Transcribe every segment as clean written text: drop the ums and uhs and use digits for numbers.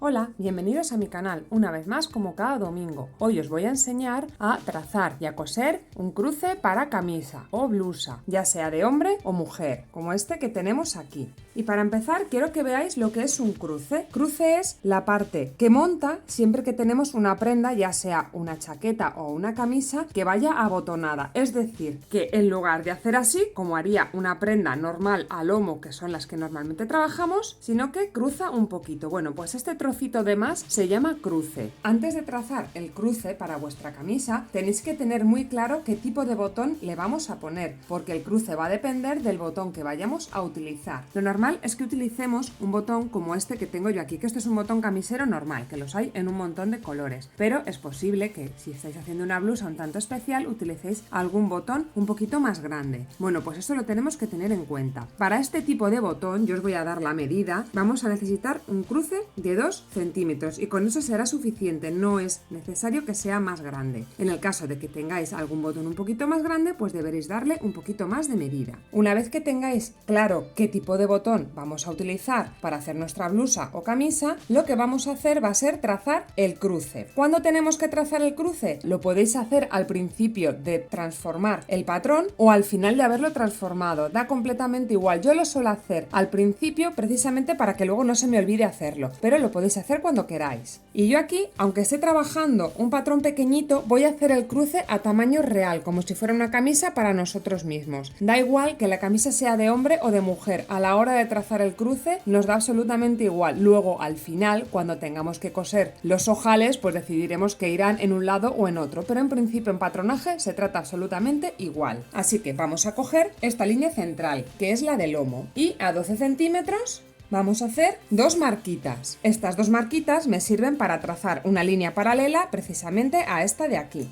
Hola, bienvenidos a mi canal, una vez más como cada domingo. Hoy os voy a enseñar a trazar y a coser un cruce para camisa o blusa, ya sea de hombre o mujer, como este que tenemos aquí. Y para empezar quiero que veáis lo que es un cruce. Cruce es la parte que monta siempre que tenemos una prenda, ya sea una chaqueta o una camisa, que vaya abotonada. Es decir, que en lugar de hacer así, como haría una prenda normal a lomo, que son las que normalmente trabajamos, sino que cruza un poquito. Bueno, pues este trocito de más se llama cruce. Antes de trazar el cruce para vuestra camisa, tenéis que tener muy claro qué tipo de botón le vamos a poner, porque el cruce va a depender del botón que vayamos a utilizar. Lo normal es que utilicemos un botón como este que tengo yo aquí, que este es un botón camisero normal, que los hay en un montón de colores, pero es posible que si estáis haciendo una blusa un tanto especial utilicéis algún botón un poquito más grande. Bueno, pues eso lo tenemos que tener en cuenta. Para este tipo de botón, yo os voy a dar la medida, vamos a necesitar un cruce de 2 centímetros y con eso será suficiente, no es necesario que sea más grande. En el caso de que tengáis algún botón un poquito más grande, pues deberéis darle un poquito más de medida. Una vez que tengáis claro qué tipo de botón vamos a utilizar para hacer nuestra blusa o camisa, lo que vamos a hacer va a ser trazar el cruce. ¿Cuándo tenemos que trazar el cruce? Lo podéis hacer al principio de transformar el patrón o al final de haberlo transformado, da completamente igual. Yo lo suelo hacer al principio precisamente para que luego no se me olvide hacerlo, pero lo podéis hacer cuando queráis. Y yo aquí, aunque esté trabajando un patrón pequeñito, voy a hacer el cruce a tamaño real, como si fuera una camisa para nosotros mismos. Da igual que la camisa sea de hombre o de mujer, a la hora de trazar el cruce nos da absolutamente igual. Luego al final, cuando tengamos que coser los ojales, pues decidiremos que irán en un lado o en otro, pero en principio en patronaje se trata absolutamente igual. Así que vamos a coger esta línea central, que es la del lomo, y a 12 centímetros vamos a hacer 2 marquitas. Estas 2 marquitas me sirven para trazar una línea paralela precisamente a esta de aquí.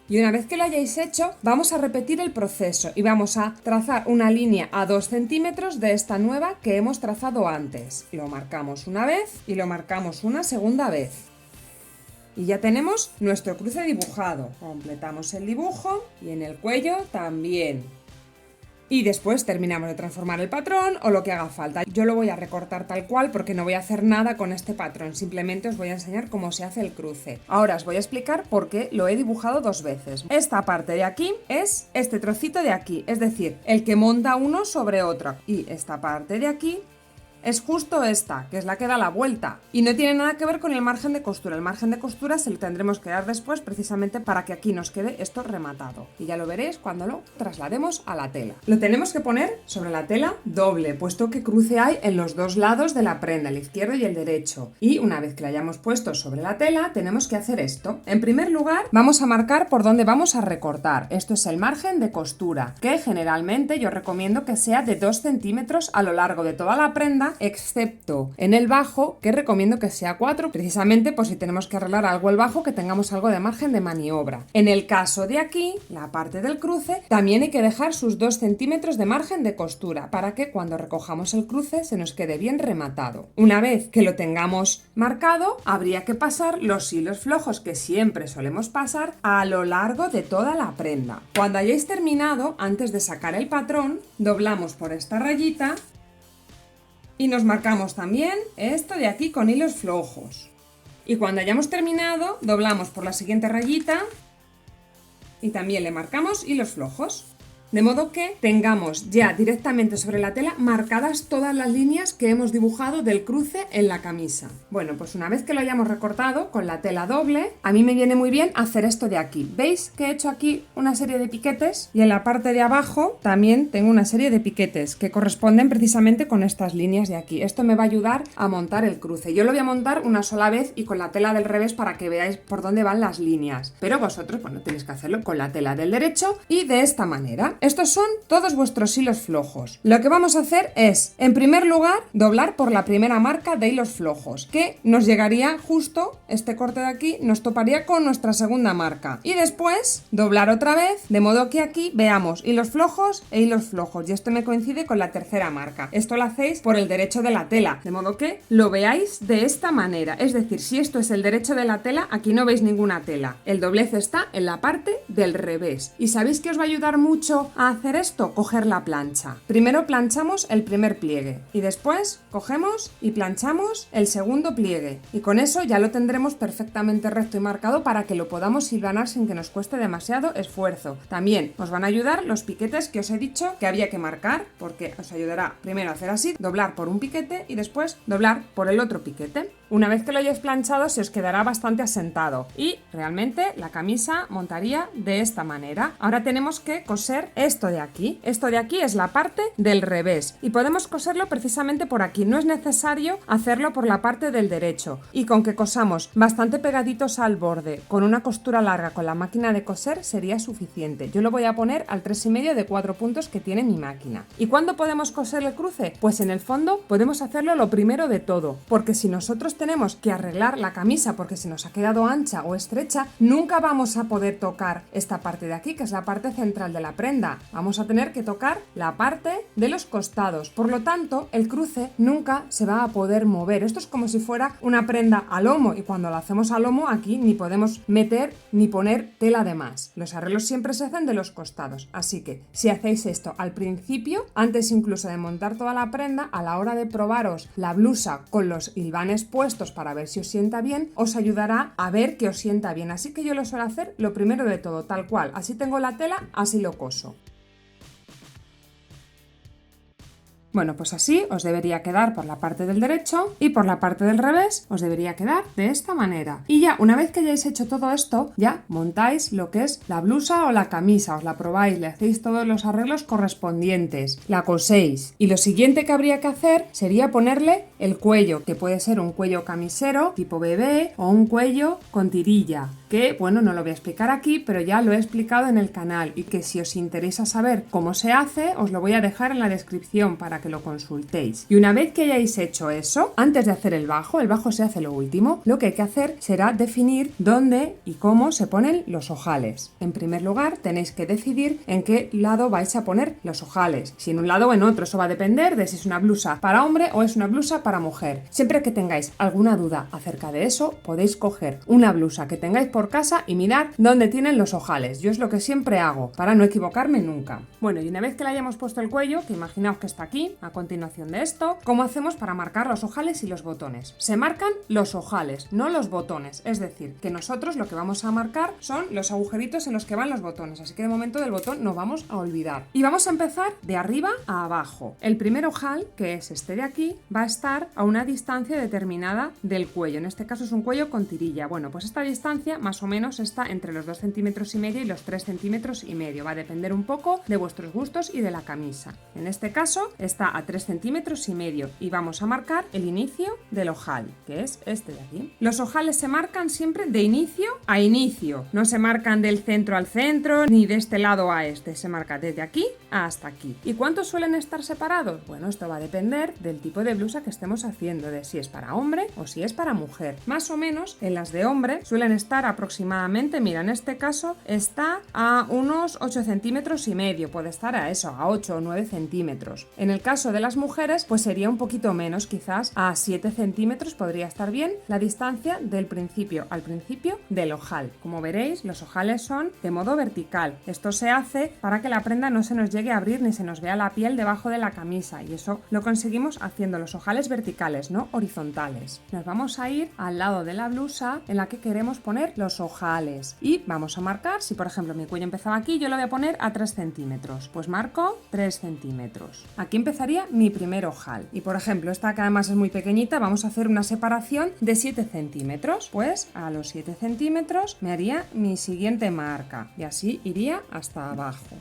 Y una vez que lo hayáis hecho, vamos a repetir el proceso y vamos a trazar una línea a 2 centímetros de esta nueva que hemos trazado antes. Lo marcamos una vez y lo marcamos una segunda vez. Y ya tenemos nuestro cruce dibujado. Completamos el dibujo y en el cuello también. Y después terminamos de transformar el patrón o lo que haga falta. Yo lo voy a recortar tal cual porque no voy a hacer nada con este patrón, simplemente os voy a enseñar cómo se hace el cruce. Ahora os voy a explicar por qué lo he dibujado 2 veces. Esta parte de aquí es este trocito de aquí, es decir, el que monta uno sobre otro. Y esta parte de aquí es justo esta, que es la que da la vuelta. Y no tiene nada que ver con el margen de costura. El margen de costura se lo tendremos que dar después precisamente para que aquí nos quede esto rematado. Y ya lo veréis cuando lo traslademos a la tela. Lo tenemos que poner sobre la tela doble, puesto que cruce hay en los 2 lados de la prenda, el izquierdo y el derecho. Y una vez que la hayamos puesto sobre la tela, tenemos que hacer esto. En primer lugar, vamos a marcar por dónde vamos a recortar. Esto es el margen de costura, que generalmente yo recomiendo que sea de 2 centímetros a lo largo de toda la prenda, excepto en el bajo, que recomiendo que sea 4, precisamente por si tenemos que arreglar algo el bajo, que tengamos algo de margen de maniobra. En el caso de aquí, la parte del cruce, también hay que dejar sus 2 centímetros de margen de costura para que cuando recojamos el cruce se nos quede bien rematado. Una vez que lo tengamos marcado, habría que pasar los hilos flojos que siempre solemos pasar a lo largo de toda la prenda. Cuando hayáis terminado, antes de sacar el patrón, doblamos por esta rayita y nos marcamos también esto de aquí con hilos flojos. Y cuando hayamos terminado, doblamos por la siguiente rayita y también le marcamos hilos flojos. De modo que tengamos ya directamente sobre la tela marcadas todas las líneas que hemos dibujado del cruce en la camisa. Bueno, pues una vez que lo hayamos recortado con la tela doble, a mí me viene muy bien hacer esto de aquí. ¿Veis que he hecho aquí una serie de piquetes? Y en la parte de abajo también tengo una serie de piquetes que corresponden precisamente con estas líneas de aquí. Esto me va a ayudar a montar el cruce. Yo lo voy a montar una sola vez y con la tela del revés para que veáis por dónde van las líneas. Pero vosotros, bueno, tenéis que hacerlo con la tela del derecho y de esta manera. Estos son todos vuestros hilos flojos. Lo que vamos a hacer es, en primer lugar, doblar por la primera marca de hilos flojos, que nos llegaría justo, este corte de aquí, nos toparía con nuestra segunda marca. Y después, doblar otra vez, de modo que aquí veamos hilos flojos e hilos flojos. Y esto me coincide con la tercera marca. Esto lo hacéis por el derecho de la tela, de modo que lo veáis de esta manera. Es decir, si esto es el derecho de la tela, aquí no veis ninguna tela. El doblez está en la parte del revés. ¿Y sabéis que os va a ayudar mucho paso a hacer esto? Coger la plancha. Primero planchamos el primer pliegue y después cogemos y planchamos el segundo pliegue. Y con eso ya lo tendremos perfectamente recto y marcado para que lo podamos hilvanar sin que nos cueste demasiado esfuerzo. También os van a ayudar los piquetes que os he dicho que había que marcar, porque os ayudará primero a hacer así, doblar por un piquete y después doblar por el otro piquete. Una vez que lo hayáis planchado se os quedará bastante asentado y realmente la camisa montaría de esta manera. Ahora tenemos que coser esto de aquí. Esto de aquí es la parte del revés y podemos coserlo precisamente por aquí. No es necesario hacerlo por la parte del derecho y con que cosamos bastante pegaditos al borde con una costura larga con la máquina de coser sería suficiente. Yo lo voy a poner al 3,5 de 4 puntos que tiene mi máquina. ¿Y cuándo podemos coser el cruce? Pues en el fondo podemos hacerlo lo primero de todo, porque si nosotros tenemos que arreglar la camisa porque se nos ha quedado ancha o estrecha, nunca vamos a poder tocar esta parte de aquí, que es la parte central de la prenda. Vamos a tener que tocar la parte de los costados. Por lo tanto, el cruce nunca se va a poder mover. Esto es como si fuera una prenda a lomo y cuando la hacemos a lomo aquí ni podemos meter ni poner tela de más. Los arreglos siempre se hacen de los costados. Así que si hacéis esto al principio, antes incluso de montar toda la prenda, a la hora de probaros la blusa con los hilvanes puestos para ver si os sienta bien, os ayudará a ver que os sienta bien. Así que yo lo suelo hacer lo primero de todo, tal cual. Así tengo la tela, así lo coso. Bueno, pues así os debería quedar por la parte del derecho y por la parte del revés os debería quedar de esta manera. Y ya, una vez que hayáis hecho todo esto, ya montáis lo que es la blusa o la camisa, os la probáis, le hacéis todos los arreglos correspondientes, la coséis. Y lo siguiente que habría que hacer sería ponerle el cuello, que puede ser un cuello camisero tipo bebé o un cuello con tirilla, que bueno, no lo voy a explicar aquí, pero ya lo he explicado en el canal y que si os interesa saber cómo se hace, os lo voy a dejar en la descripción para que lo consultéis. Y una vez que hayáis hecho eso, antes de hacer el bajo se hace lo último, lo que hay que hacer será definir dónde y cómo se ponen los ojales. En primer lugar, tenéis que decidir en qué lado vais a poner los ojales, si en un lado o en otro. Eso va a depender de si es una blusa para hombre o es una blusa para mujer. Siempre que tengáis alguna duda acerca de eso, podéis coger una blusa que tengáis por casa y mirar dónde tienen los ojales. Yo es lo que siempre hago, para no equivocarme nunca. Bueno, y una vez que le hayamos puesto el cuello, que imaginaos que está aquí, a continuación de esto, ¿cómo hacemos para marcar los ojales y los botones? Se marcan los ojales, no los botones. Es decir, que nosotros lo que vamos a marcar son los agujeritos en los que van los botones. Así que de momento del botón no vamos a olvidar. Y vamos a empezar de arriba a abajo. El primer ojal, que es este de aquí, va a estar a una distancia determinada del cuello. En este caso es un cuello con tirilla. Bueno, pues esta distancia más o menos está entre los 2,5 centímetros y los 3,5 centímetros. Va a depender un poco de vuestros gustos y de la camisa. En este caso está a 3,5 centímetros y vamos a marcar el inicio del ojal, que es este de aquí. Los ojales se marcan siempre de inicio a inicio. No se marcan del centro al centro ni de este lado a este. Se marca desde aquí hasta aquí. ¿Y cuántos suelen estar separados? Bueno, esto va a depender del tipo de blusa que estemos haciendo, de si es para hombre o si es para mujer. Más o menos en las de hombre suelen estar aproximadamente, mira, en este caso está a unos 8,5 centímetros, puede estar a eso, a 8 o 9 centímetros. En el caso de las mujeres, pues sería un poquito menos, quizás a 7 centímetros podría estar bien la distancia del principio al principio del ojal. Como veréis, los ojales son de modo vertical. Esto se hace para que la prenda no se nos llegue a abrir ni se nos vea la piel debajo de la camisa, y eso lo conseguimos haciendo los ojales verticales, no horizontales. Nos vamos a ir al lado de la blusa en la que queremos poner los ojales y vamos a marcar, si por ejemplo mi cuello empezaba aquí, yo lo voy a poner a 3 centímetros, pues marco 3 centímetros. Aquí empezaría mi primer ojal y por ejemplo esta que además es muy pequeñita, vamos a hacer una separación de 7 centímetros, pues a los 7 centímetros me haría mi siguiente marca y así iría hasta abajo.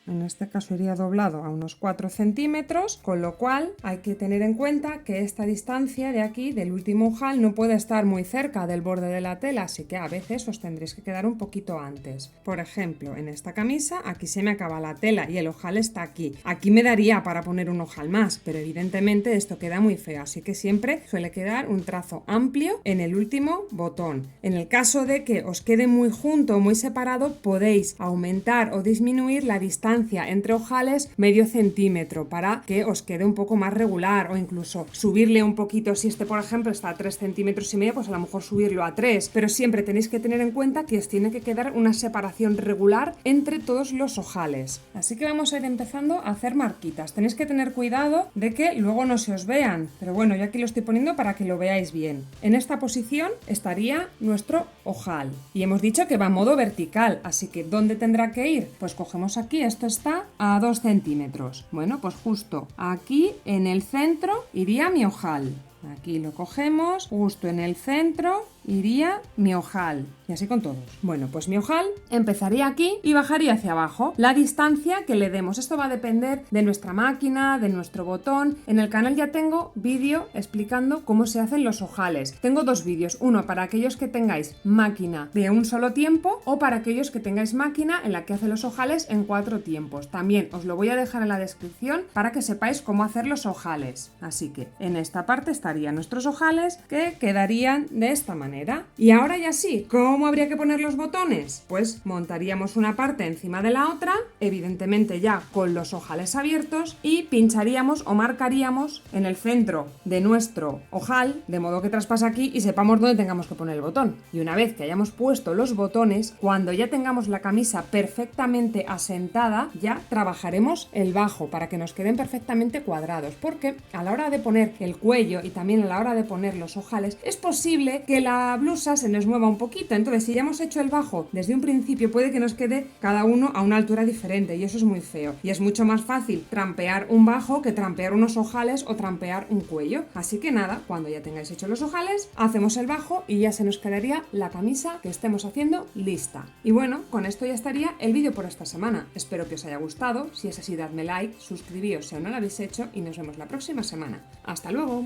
En este caso iría doblado a unos 4 centímetros, con lo cual hay que tener en cuenta que esta distancia de aquí, del último ojal, no puede estar muy cerca del borde de la tela, así que a veces os tendréis que quedar un poquito antes. Por ejemplo, en esta camisa, aquí se me acaba la tela y el ojal está aquí. Aquí me daría para poner un ojal más, pero evidentemente esto queda muy feo, así que siempre suele quedar un trazo amplio en el último botón. En el caso de que os quede muy junto o muy separado, podéis aumentar o disminuir la distancia distancia entre ojales medio centímetro para que os quede un poco más regular, o incluso subirle un poquito. Si este, por ejemplo, está a 3,5 centímetros, pues a lo mejor subirlo a 3, pero siempre tenéis que tener en cuenta que os tiene que quedar una separación regular entre todos los ojales. Así que vamos a ir empezando a hacer marquitas. Tenéis que tener cuidado de que luego no se os vean, pero bueno, yo aquí lo estoy poniendo para que lo veáis bien. En esta posición estaría nuestro ojal y hemos dicho que va a modo vertical, así que ¿dónde tendrá que ir? Pues cogemos aquí, esto está a 2 centímetros. Bueno, pues justo aquí en el centro iría mi ojal. Aquí lo cogemos, justo en el centro iría mi ojal, y así con todos. Bueno, pues mi ojal empezaría aquí y bajaría hacia abajo. La distancia que le demos, esto va a depender de nuestra máquina, de nuestro botón. En el canal ya tengo vídeo explicando cómo se hacen los ojales. Tengo 2 vídeos, uno para aquellos que tengáis máquina de un solo tiempo o para aquellos que tengáis máquina en la que hace los ojales en 4 tiempos. También os lo voy a dejar en la descripción para que sepáis cómo hacer los ojales. Así que en esta parte estarían nuestros ojales, que quedarían de esta manera. Y ahora ya sí, ¿cómo habría que poner los botones? Pues montaríamos una parte encima de la otra, evidentemente ya con los ojales abiertos, y pincharíamos o marcaríamos en el centro de nuestro ojal, de modo que traspase aquí y sepamos dónde tengamos que poner el botón. Y una vez que hayamos puesto los botones, cuando ya tengamos la camisa perfectamente asentada, ya trabajaremos el bajo para que nos queden perfectamente cuadrados, porque a la hora de poner el cuello y también a la hora de poner los ojales, es posible que la blusa se nos mueva un poquito. Entonces, si ya hemos hecho el bajo desde un principio, puede que nos quede cada uno a una altura diferente, y eso es muy feo. Y es mucho más fácil trampear un bajo que trampear unos ojales o trampear un cuello. Así que nada, cuando ya tengáis hecho los ojales, hacemos el bajo y ya se nos quedaría la camisa que estemos haciendo lista. Y bueno, con esto ya estaría el vídeo por esta semana. Espero que os haya gustado. Si es así, dadme like, suscribíos si aún no lo habéis hecho y nos vemos la próxima semana. ¡Hasta luego!